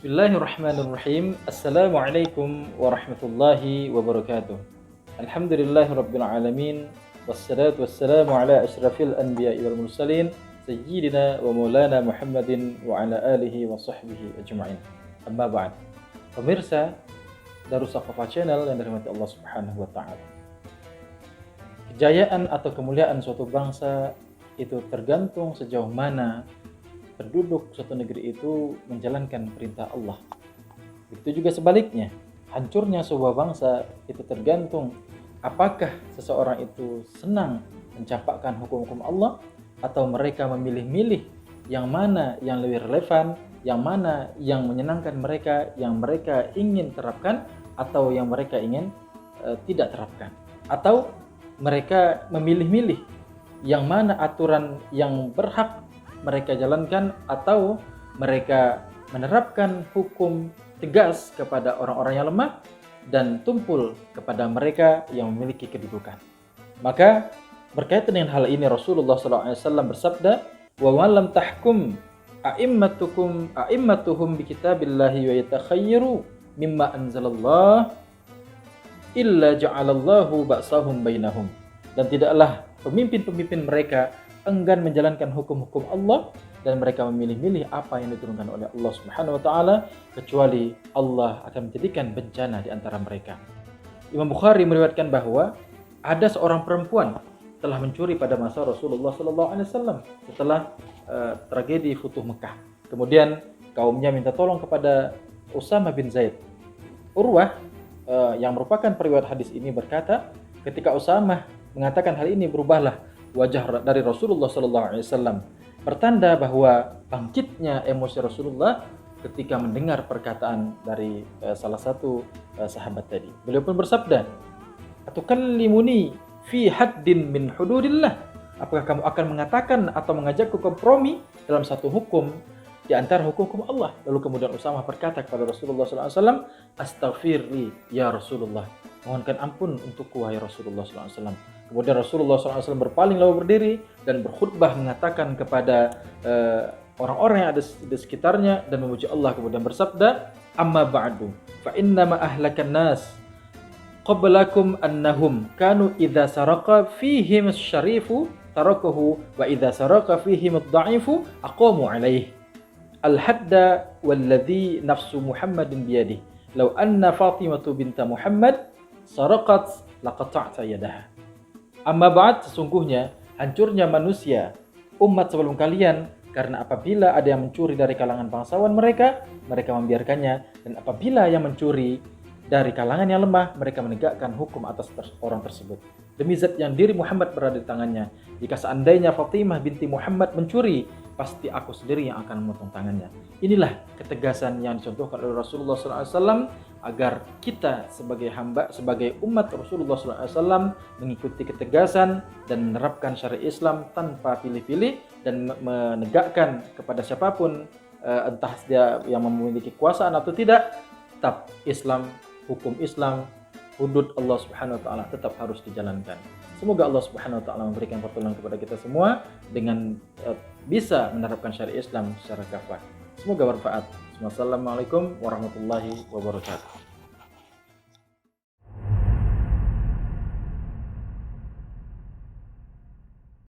Bismillahirrahmanirrahim. Assalamualaikum warahmatullahi wabarakatuh. Alhamdulillahirabbil alamin. Wassalatu wassalamu ala asyrafil anbiya'i wal mursalin sayyidina wa maulana Muhammadin wa ala alihi wa sahbihi ajma'in. Amma ba'd. Pemirsa Darus Saqafah Channel yang dirahmati Allah Subhanahu wa taala. Kejayaan atau kemuliaan suatu bangsa itu tergantung sejauh mana penduduk suatu negeri itu menjalankan perintah Allah. Itu juga sebaliknya, hancurnya sebuah bangsa itu tergantung apakah seseorang itu senang mencampakkan hukum-hukum Allah atau mereka memilih-milih yang mana yang lebih relevan, yang mana yang menyenangkan mereka, yang mereka ingin terapkan atau yang mereka ingin tidak terapkan. Atau mereka memilih-milih yang mana aturan yang berhak mereka jalankan atau mereka menerapkan hukum tegas kepada orang-orang yang lemah dan tumpul kepada mereka yang memiliki kedudukan. Maka berkaitan dengan hal ini Rasulullah SAW bersabda, "Wa man lam tahkum a'immatuhum bi kitabillahi wa yatakhayyaru mimma anzalallah illa ja'alallahu ba'sahum bainahum." Dan tidaklah pemimpin-pemimpin mereka enggan menjalankan hukum-hukum Allah dan mereka memilih-milih apa yang diturunkan oleh Allah Subhanahu wa taala, kecuali Allah akan menjadikan bencana di antara mereka. Imam Bukhari meriwayatkan bahwa ada seorang perempuan telah mencuri pada masa Rasulullah SAW setelah tragedi Futuh Mekah. Kemudian kaumnya minta tolong kepada Usama bin Zaid. Urwah yang merupakan periwayat hadis ini berkata, ketika Usama mengatakan hal ini, berubahlah wajah dari Rasulullah SAW, pertanda bahwa bangkitnya emosi Rasulullah ketika mendengar perkataan dari salah satu sahabat tadi. Beliau pun bersabda, "Atukallimuni fi haddin min hududillah?" Apakah kamu akan mengatakan atau mengajakku kompromi dalam satu hukum di antara hukum-hukum Allah? Lalu kemudian Usamah berkata kepada Rasulullah SAW, "Astaghfirli ya Rasulullah." Mohonkan ampun untukku wahai Rasulullah SAW. Kemudian Rasulullah SAW berpaling lalu berdiri dan berkhutbah mengatakan kepada orang-orang yang ada di sekitarnya dan memuji Allah. Kemudian bersabda, "Amma ba'du, fa innama ahlakan nas qablakum annahum kanu idza saraqa fihim asy-syarifu tarakahu wa idza saraqa fihim ad-dha'ifu aqamu alaihi. Al-hadda walladhi nafsu Muhammadin biyadihi. Law anna Fatimah binta Muhammad saraqat laqata'ta yadaha." Amma ba'd, sesungguhnya hancurnya manusia umat sebelum kalian karena apabila ada yang mencuri dari kalangan bangsawan mereka membiarkannya, dan apabila yang mencuri dari kalangan yang lemah, mereka menegakkan hukum atas orang tersebut. Demi zat yang diri Muhammad berada di tangannya, jika seandainya Fatimah binti Muhammad mencuri, pasti aku sendiri yang akan memotong tangannya. Inilah ketegasan yang dicontohkan oleh Rasulullah SAW agar kita sebagai hamba, sebagai umat Rasulullah SAW mengikuti ketegasan dan menerapkan syariat Islam tanpa pilih-pilih dan menegakkan kepada siapapun, entah dia yang memiliki kekuasaan atau tidak, tetap Islam, hukum Islam, hudud Allah Subhanahu wa taala tetap harus dijalankan. Semoga Allah Subhanahu wa taala memberikan pertolongan kepada kita semua dengan bisa menerapkan syariat Islam secara kafah. Semoga bermanfaat. Wassalamualaikum warahmatullahi wabarakatuh.